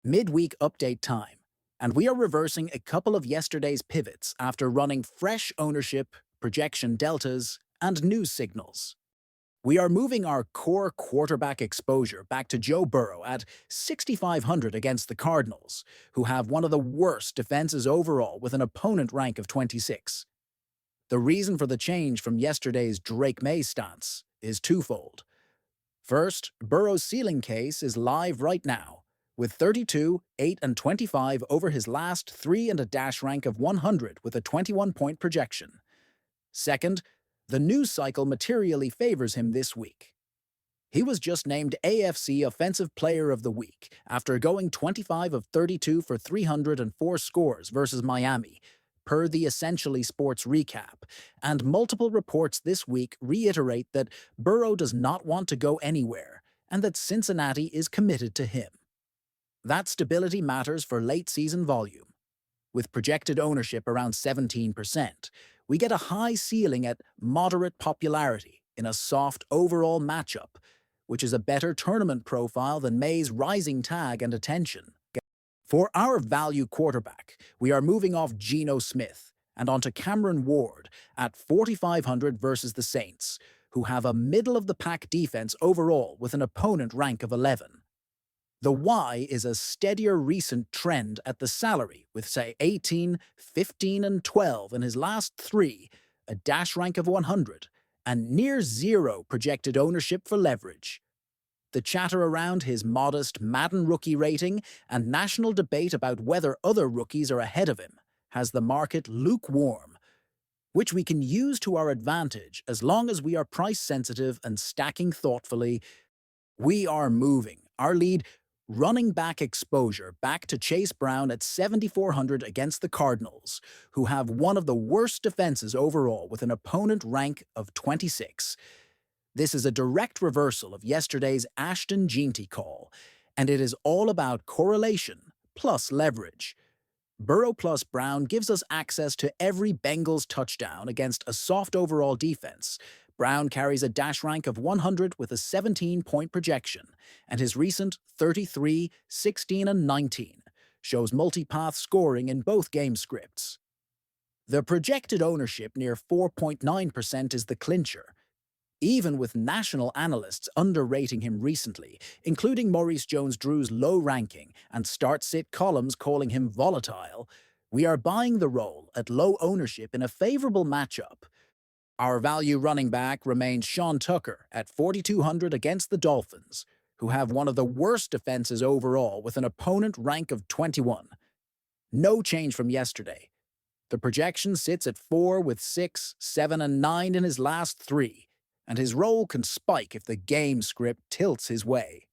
Midweek update time, and we are reversing a couple of yesterday's pivots after running fresh ownership, projection deltas, and news signals. We are moving our core quarterback exposure back to Joe Burrow at 6,500 against the Cardinals, who have one of the worst defenses overall with an opponent rank of 26. The reason for the change from yesterday's Drake May stance is twofold. First, Burrow's ceiling case is live right now, with 32, 8, and 25 over his last three and a dash rank of 100 with a 21-point projection. Second, the news cycle materially favors him this week. He was just named AFC Offensive Player of the Week after going 25 of 32 for 304 scores versus Miami, per the Essentially Sports recap, and multiple reports this week reiterate that Burrow does not want to go anywhere and that Cincinnati is committed to him. That stability matters for late-season volume. With projected ownership around 17%, we get a high ceiling at moderate popularity in a soft overall matchup, which is a better tournament profile than May's rising tag and attention. For our value quarterback, we are moving off Geno Smith and onto Cameron Ward at 4,500 versus the Saints, who have a middle-of-the-pack defense overall with an opponent rank of 11. The Y is a steadier recent trend at the salary with, say, 18, 15, and 12 in his last three, a dash rank of 100, and near zero projected ownership for leverage. The chatter around his modest Madden rookie rating and national debate about whether other rookies are ahead of him has the market lukewarm, which we can use to our advantage as long as we are price-sensitive and stacking thoughtfully. We are moving our lead running back exposure back to Chase Brown at 7,400 against the Cardinals, who have one of the worst defenses overall with an opponent rank of 26. This is a direct reversal of yesterday's Ashton Jeanty call, and it is all about correlation plus leverage. Burrow plus Brown gives us access to every Bengals touchdown against a soft overall defense. Brown carries a dash rank of 100 with a 17-point projection, and his recent 33, 16, and 19 shows multipath scoring in both game scripts. The projected ownership near 4.9% is the clincher, even with national analysts underrating him recently, including Maurice Jones-Drew's low ranking and start-sit columns calling him volatile. We are buying the role at low ownership in a favorable matchup. Our value running back remains Sean Tucker at 4,200 against the Dolphins, who have one of the worst defenses overall with an opponent rank of 21. No change from yesterday. The projection sits at 4 with 6, 7, and 9 in his last three, and his role can spike if the game script tilts his way.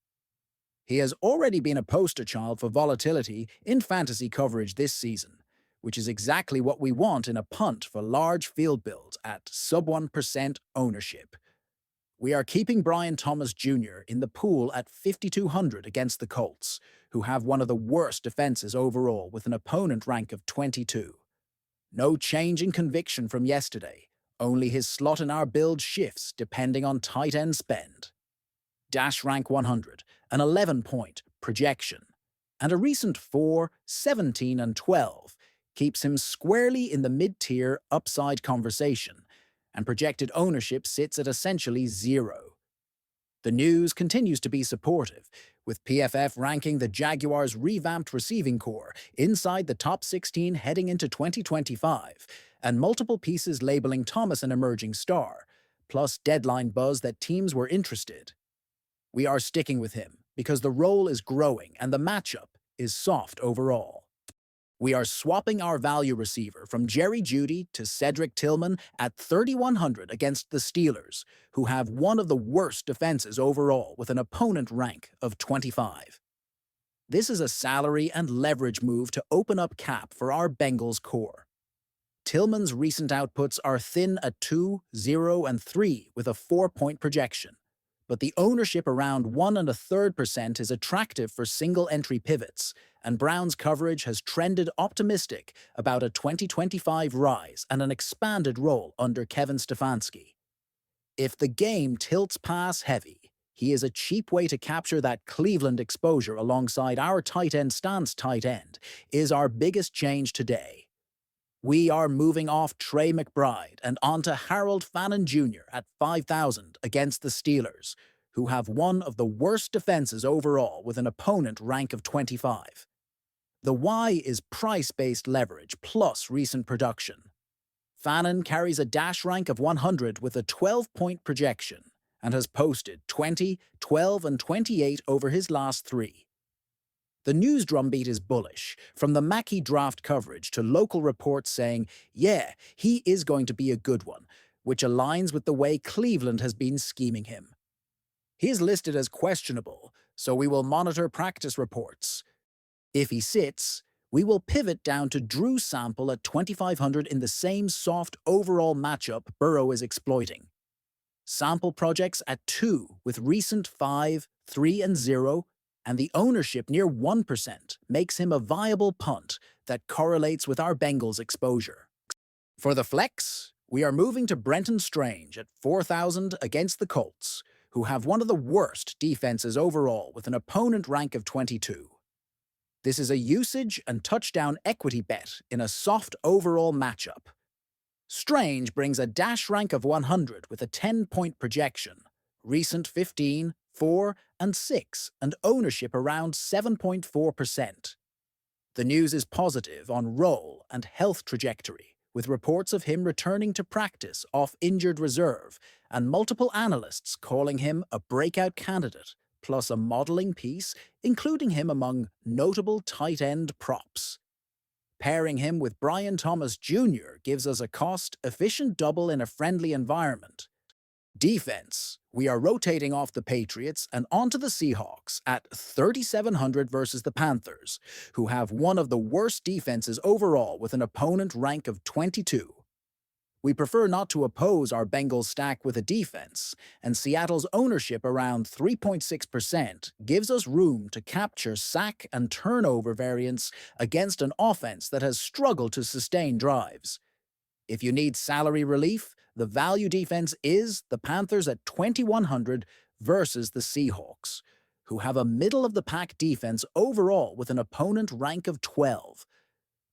He has already been a poster child for volatility in fantasy coverage this season, which is exactly what we want in a punt for large field builds at sub-1% ownership. We are keeping Brian Thomas Jr. in the pool at 5,200 against the Colts, who have one of the worst defenses overall with an opponent rank of 22. No change in conviction from yesterday, only his slot in our build shifts depending on tight end spend. Dash rank 100, an 11-point projection, and a recent 4, 17, and 12 keeps him squarely in the mid-tier upside conversation, and projected ownership sits at essentially zero. The news continues to be supportive, with PFF ranking the Jaguars' revamped receiving core inside the top 16 heading into 2025, and multiple pieces labeling Thomas an emerging star, plus deadline buzz that teams were interested. We are sticking with him because the role is growing and the matchup is soft overall. We are swapping our value receiver from Jerry Jeudy to Cedric Tillman at 3,100 against the Steelers, who have one of the worst defenses overall with an opponent rank of 25. This is a salary and leverage move to open up cap for our Bengals core. Tillman's recent outputs are thin at 2, 0, and 3 with a 4-point projection, but the ownership around 1.33% is attractive for single-entry pivots, and Brown's coverage has trended optimistic about a 2025 rise and an expanded role under Kevin Stefanski. If the game tilts pass heavy, he is a cheap way to capture that Cleveland exposure alongside our tight end stance tight end, is our biggest change today. We are moving off Trey McBride and onto Harold Fannin Jr. at 5,000 against the Steelers, who have one of the worst defenses overall with an opponent rank of 25. The why is price-based leverage plus recent production. Fannin carries a dash rank of 100 with a 12-point projection and has posted 20, 12, and 28 over his last three. The news drumbeat is bullish, from the Mackey draft coverage to local reports saying, yeah, he is going to be a good one, which aligns with the way Cleveland has been scheming him. He is listed as questionable, so we will monitor practice reports. If he sits, we will pivot down to Drew Sample at 2,500 in the same soft overall matchup Burrow is exploiting. Sample projects at 2 with recent 5, 3, and 0, and the ownership near 1% makes him a viable punt that correlates with our Bengals exposure. For the flex, we are moving to Brenton Strange at 4,000 against the Colts, who have one of the worst defenses overall with an opponent rank of 22. This is a usage and touchdown equity bet in a soft overall matchup. Strange brings a dash rank of 100 with a 10-point projection, recent 15, 4, and 6, and ownership around 7.4%. The news is positive on role and health trajectory, with reports of him returning to practice off injured reserve, and multiple analysts calling him a breakout candidate, plus a modeling piece including him among notable tight end props. Pairing him with Brian Thomas Jr. gives us a cost-efficient double in a friendly environment. Defense, we are rotating off the Patriots and onto the Seahawks at 3,700 versus the Panthers, who have one of the worst defenses overall with an opponent rank of 22. We prefer not to oppose our Bengals stack with a defense, and Seattle's ownership around 3.6% gives us room to capture sack and turnover variance against an offense that has struggled to sustain drives. If you need salary relief, the value defense is the Panthers at 2,100 versus the Seahawks, who have a middle-of-the-pack defense overall with an opponent rank of 12.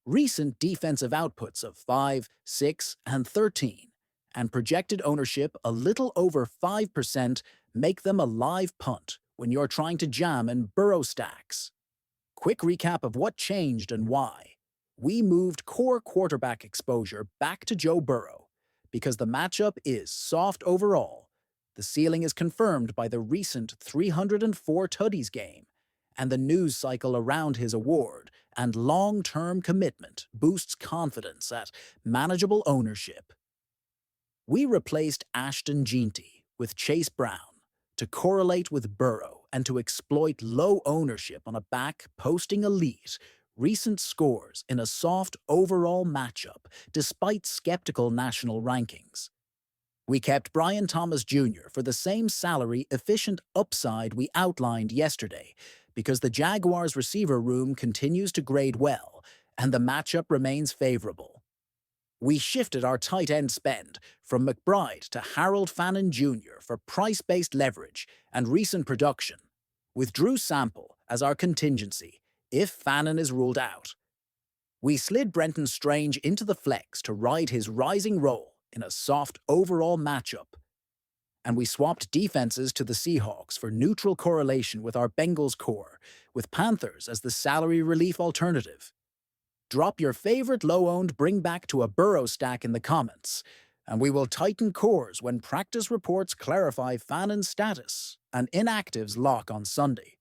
Recent defensive outputs of 5, 6, and 13, and projected ownership a little over 5% make them a live punt when you're trying to jam in Burrow stacks. Quick recap of what changed and why. We moved core quarterback exposure back to Joe Burrow because the matchup is soft overall. The ceiling is confirmed by the recent 304 tutties game, and the news cycle around his award and long-term commitment boosts confidence at manageable ownership. We replaced Ashton Jeanty with Chase Brown to correlate with Burrow and to exploit low ownership on a back posting elite recent scores in a soft overall matchup despite skeptical national rankings. We kept Brian Thomas Jr. for the same salary-efficient upside we outlined yesterday because the Jaguars' receiver room continues to grade well and the matchup remains favorable. We shifted our tight end spend from McBride to Harold Fannin Jr. for price-based leverage and recent production, with Drew Sample as our contingency if Fannin is ruled out. We slid Brenton Strange into the flex to ride his rising role in a soft overall matchup, and we swapped defenses to the Seahawks for neutral correlation with our Bengals core, with Panthers as the salary relief alternative. Drop your favorite low-owned bring-back to a Burrow stack in the comments, and we will tighten cores when practice reports clarify Fannin's status and inactives lock on Sunday.